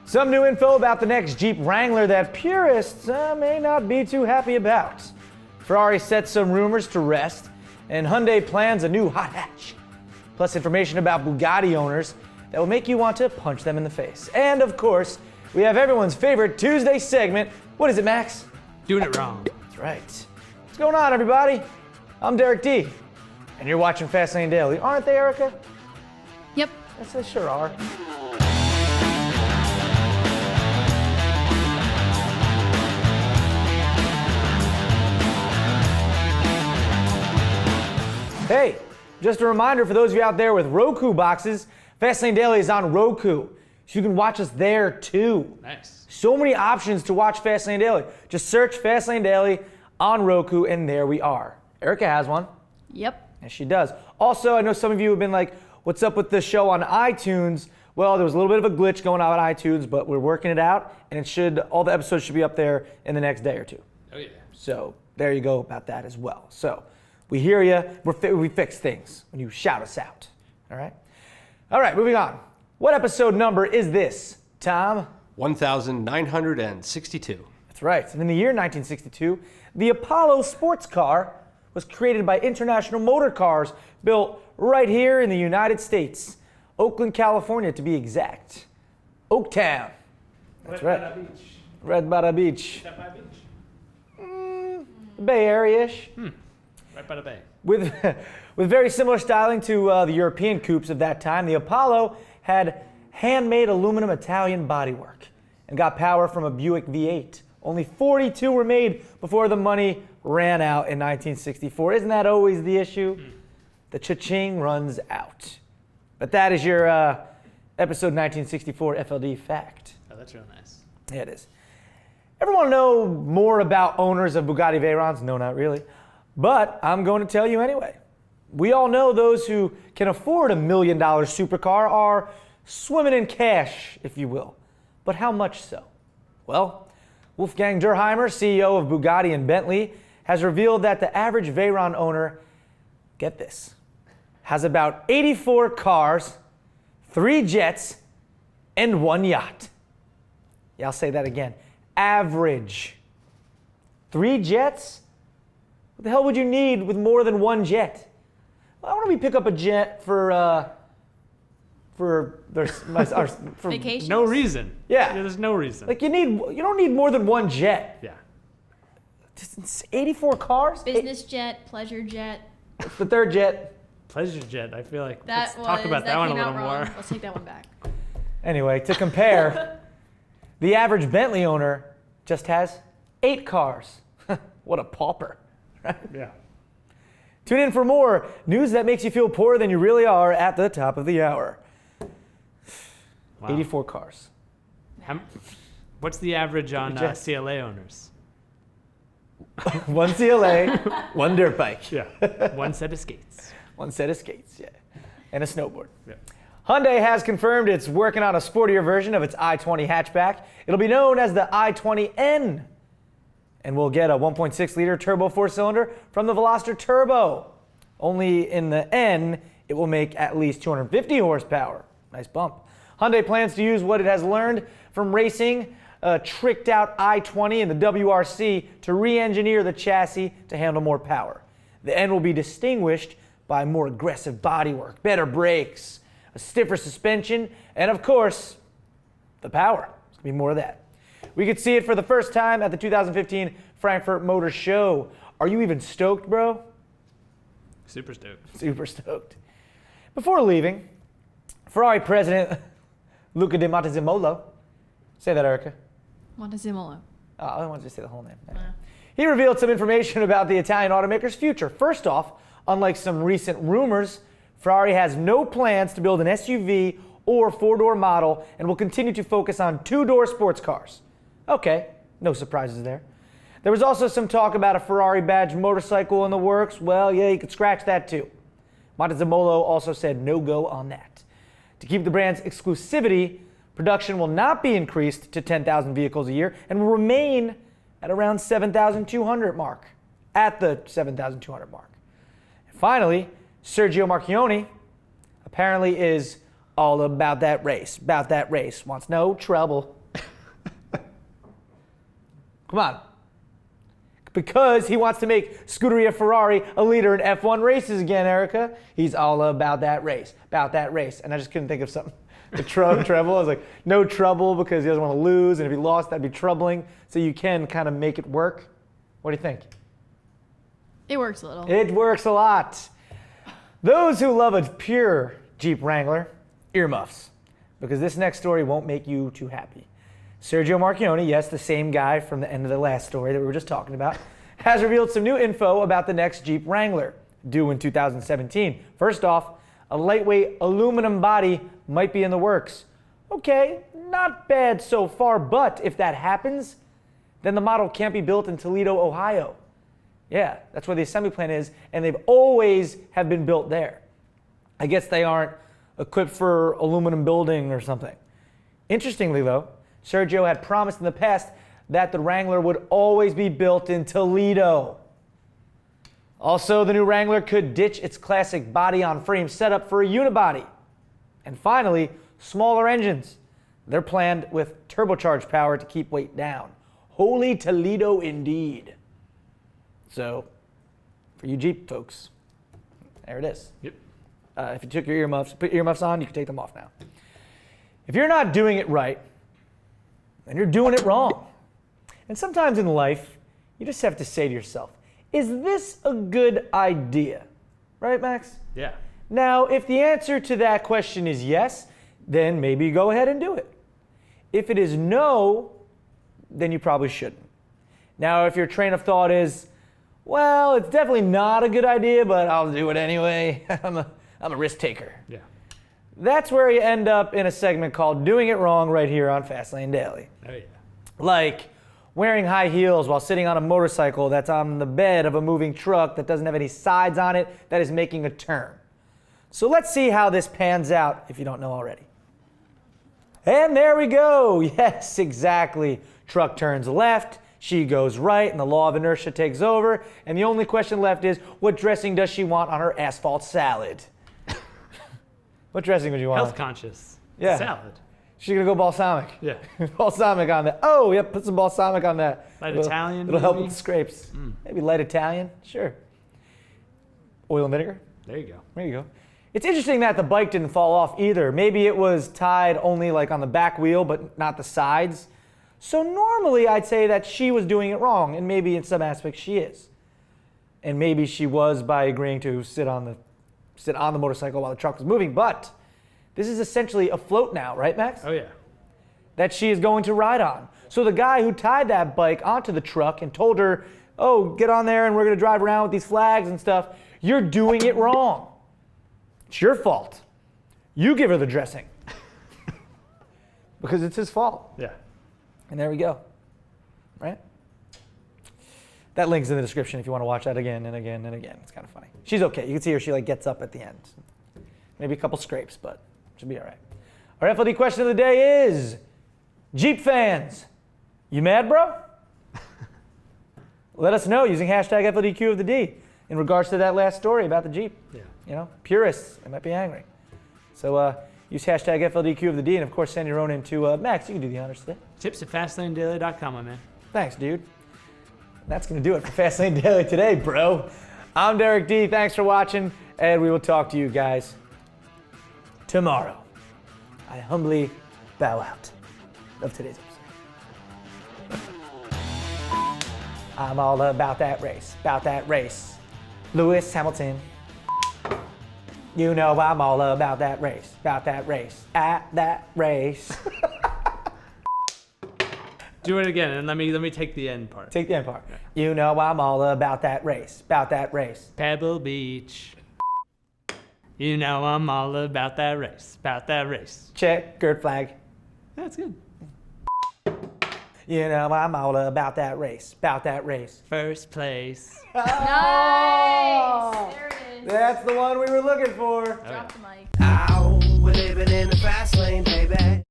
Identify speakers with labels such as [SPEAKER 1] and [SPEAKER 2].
[SPEAKER 1] Some new info about the next Jeep Wrangler that purists may not be too happy about. Ferrari sets some rumors to rest, and Hyundai plans a new hot hatch. Plus information about Bugatti owners that will make you want to punch them in the face. And of course, we have everyone's favorite Tuesday segment. What is it, Max?
[SPEAKER 2] Doing it wrong.
[SPEAKER 1] That's right. What's going on, everybody? I'm Derek D, and you're watching FastLane Daily. Aren't they, Erica?
[SPEAKER 3] Yep.
[SPEAKER 1] Yes, they sure are. Hey, just a reminder for those of you out there with Roku boxes, FastLane Daily is on Roku, so you can watch us there too.
[SPEAKER 2] Nice.
[SPEAKER 1] So many options to watch FastLane Daily. Just search FastLane Daily on Roku, and there we are. Erica has one.
[SPEAKER 3] Yep.
[SPEAKER 1] Yes, she does. Also, I know some of you have been like, what's up with the show on iTunes? Well, there was a little bit of a glitch going on with iTunes, but we're working it out, and all the episodes should be up there in the next day or two.
[SPEAKER 2] Oh, yeah.
[SPEAKER 1] So there you go about that as well. So we hear you. We fix things when you shout us out. All right? All right, moving on. What episode number is this, Tom?
[SPEAKER 4] 1962.
[SPEAKER 1] That's right. And in the year 1962, the Apollo sports car was created by International Motor Cars, built right here in the United States. Oakland, California, to be exact. Oaktown. That's right. Red Bada Beach.
[SPEAKER 2] Is that by beach?
[SPEAKER 1] Bay Area-ish.
[SPEAKER 2] Right by the bay.
[SPEAKER 1] With very similar styling to the European coupes of that time, the Apollo had handmade aluminum Italian bodywork and got power from a Buick V8. Only 42 were made before the money ran out in 1964. Isn't that always the issue? The cha-ching runs out. But that is your episode 1964 FLD fact.
[SPEAKER 2] Oh, that's real nice.
[SPEAKER 1] Yeah, it is. Ever want to know more about owners of Bugatti Veyrons? No, not really. But I'm going to tell you anyway. We all know those who can afford $1 million supercar are swimming in cash, if you will. But how much so? Well, Wolfgang Durheimer, CEO of Bugatti and Bentley, has revealed that the average Veyron owner, get this, has about 84 cars, 3 jets, and 1 yacht. Yeah, I'll say that again. Average. 3 jets? What the hell would you need with more than 1 jet? Why don't we pick up a jet for
[SPEAKER 3] Vacation?
[SPEAKER 2] No reason.
[SPEAKER 1] Yeah.
[SPEAKER 2] There's no reason.
[SPEAKER 1] Like you don't need more than 1 jet.
[SPEAKER 2] Yeah.
[SPEAKER 1] It's 84 cars?
[SPEAKER 3] Business jet, pleasure jet.
[SPEAKER 1] It's the 3rd jet.
[SPEAKER 2] Pleasure jet. I feel like
[SPEAKER 3] That
[SPEAKER 2] let's talk about that one a
[SPEAKER 3] came out
[SPEAKER 2] little
[SPEAKER 3] wrong.
[SPEAKER 2] more.
[SPEAKER 3] Let's take that one back.
[SPEAKER 1] Anyway, to compare, the average Bentley owner just has 8 cars. What a pauper. Right?
[SPEAKER 2] Yeah.
[SPEAKER 1] Tune in for more news that makes you feel poorer than you really are at the top of the hour.
[SPEAKER 2] Wow.
[SPEAKER 1] 84 cars.
[SPEAKER 2] What's the average on
[SPEAKER 1] Jet.
[SPEAKER 2] CLA owners?
[SPEAKER 1] 1 CLA, 1 dirt bike.
[SPEAKER 2] Yeah. 1 set of skates.
[SPEAKER 1] 1 set of skates, yeah. And a snowboard.
[SPEAKER 2] Yeah.
[SPEAKER 1] Hyundai has confirmed it's working on a sportier version of its i20 hatchback. It'll be known as the i20N. And we'll get a 1.6-liter turbo 4-cylinder from the Veloster Turbo. Only in the N, it will make at least 250 horsepower. Nice bump. Hyundai plans to use what it has learned from racing a tricked-out i20 and the WRC to re-engineer the chassis to handle more power. The N will be distinguished by more aggressive bodywork, better brakes, a stiffer suspension, and of course, the power. There's going to be more of that. We could see it for the first time at the 2015 Frankfurt Motor Show. Are you even stoked, bro?
[SPEAKER 2] Super stoked.
[SPEAKER 1] Super stoked. Before leaving, Ferrari president Luca de Montezemolo, say that, Erica.
[SPEAKER 3] Montezemolo.
[SPEAKER 1] Oh, I wanted to say the whole name. He revealed some information about the Italian automaker's future. First off, unlike some recent rumors, Ferrari has no plans to build an SUV or 4-door model and will continue to focus on 2-door sports cars. Okay, no surprises there. There was also some talk about a Ferrari badge motorcycle in the works. Well, yeah, you could scratch that too. Montezemolo also said no go on that. To keep the brand's exclusivity, production will not be increased to 10,000 vehicles a year and will remain at around 7,200 mark, at the 7,200 mark. And finally, Sergio Marchionne apparently is all about that race, wants no trouble. Come on. Because he wants to make Scuderia Ferrari a leader in F1 races again, Erica. He's all about that race. And I just couldn't think of something. The treble. I was like, no trouble because he doesn't want to lose. And if he lost, that'd be troubling. So you can kind of make it work. What do you think?
[SPEAKER 3] It works a little.
[SPEAKER 1] It works a lot. Those who love a pure Jeep Wrangler, earmuffs. Because this next story won't make you too happy. Sergio Marchionne, yes, the same guy from the end of the last story that we were just talking about, has revealed some new info about the next Jeep Wrangler, due in 2017. First off, a lightweight aluminum body might be in the works. Okay, not bad so far, but if that happens, then the model can't be built in Toledo, Ohio. Yeah, that's where the assembly plant is, and they've always have been built there. I guess they aren't equipped for aluminum building or something. Interestingly, though, Sergio had promised in the past that the Wrangler would always be built in Toledo. Also, the new Wrangler could ditch its classic body-on-frame setup for a unibody. And finally, smaller engines. They're planned with turbocharged power to keep weight down. Holy Toledo indeed. So, for you Jeep folks, there it is.
[SPEAKER 2] Yep.
[SPEAKER 1] If you took your earmuffs, put your earmuffs on, you can take them off now. If you're not doing it right, then you're doing it wrong. And sometimes in life, you just have to say to yourself, is this a good idea? Right, Max?
[SPEAKER 2] Yeah.
[SPEAKER 1] Now, if the answer to that question is yes, then maybe go ahead and do it. If it is no, then you probably shouldn't. Now, if your train of thought is, well, it's definitely not a good idea, but I'll do it anyway. I'm a risk taker.
[SPEAKER 2] Yeah.
[SPEAKER 1] That's where you end up in a segment called Doing It Wrong right here on Fastlane Daily.
[SPEAKER 2] Oh, yeah.
[SPEAKER 1] Like wearing high heels while sitting on a motorcycle that's on the bed of a moving truck that doesn't have any sides on it that is making a turn. So let's see how this pans out if you don't know already. And there we go. Yes, exactly. Truck turns left, she goes right, and the law of inertia takes over. And the only question left is, what dressing does she want on her asphalt salad? What dressing would you want?
[SPEAKER 2] Health conscious.
[SPEAKER 1] Yeah.
[SPEAKER 2] Salad.
[SPEAKER 1] She's gonna go balsamic.
[SPEAKER 2] Yeah.
[SPEAKER 1] Balsamic on that. Oh, yep, put some balsamic on that.
[SPEAKER 2] Light Italian,
[SPEAKER 1] It'll help
[SPEAKER 2] maybe?
[SPEAKER 1] with the scrapes. Maybe light Italian, sure. Oil and vinegar.
[SPEAKER 2] There you go.
[SPEAKER 1] There you go. It's interesting that the bike didn't fall off either. Maybe it was tied only like on the back wheel, but not the sides. So normally I'd say that she was doing it wrong, and maybe in some aspects she is. And maybe she was by agreeing to sit on the motorcycle while the truck was moving, but this is essentially a float now, right, Max?
[SPEAKER 2] Oh, yeah.
[SPEAKER 1] That she is going to ride on. So the guy who tied that bike onto the truck and told her, oh, get on there and we're going to drive around with these flags and stuff, you're doing it wrong. It's your fault. You give her the dressing. Because it's his fault.
[SPEAKER 2] Yeah.
[SPEAKER 1] And there we go. Right? That link's in the description if you want to watch that again and again and again. It's kind of funny. She's okay. You can see her. She like gets up at the end. Maybe a couple scrapes, but she'll be all right. Our FLD question of the day is, Jeep fans, you mad, bro? Let us know using hashtag FLDQ of the D in regards to that last story about the Jeep.
[SPEAKER 2] Yeah.
[SPEAKER 1] You know, purists, they might be angry. So use hashtag FLDQ of the D, and of course send your own in to Max. You can do the honors today.
[SPEAKER 2] Tips at FastLaneDaily.com, my man.
[SPEAKER 1] Thanks, dude. That's going to do it for Fastlane Daily today, bro. I'm Derek D. Thanks for watching, and we will talk to you guys tomorrow. I humbly bow out of today's episode. I'm all about that race. Lewis Hamilton. You know I'm all about that race, at that race.
[SPEAKER 2] Do it again, and let me take the end part.
[SPEAKER 1] Take the end part. You know I'm all about that race,
[SPEAKER 2] Pebble Beach. You know I'm all about that race.
[SPEAKER 1] Checkered flag.
[SPEAKER 2] That's good.
[SPEAKER 1] You know I'm all about that race,
[SPEAKER 2] First place.
[SPEAKER 3] Nice. There it is.
[SPEAKER 1] That's the one we were looking for.
[SPEAKER 3] Drop the mic.
[SPEAKER 4] Ow, we're living in the fast lane, baby.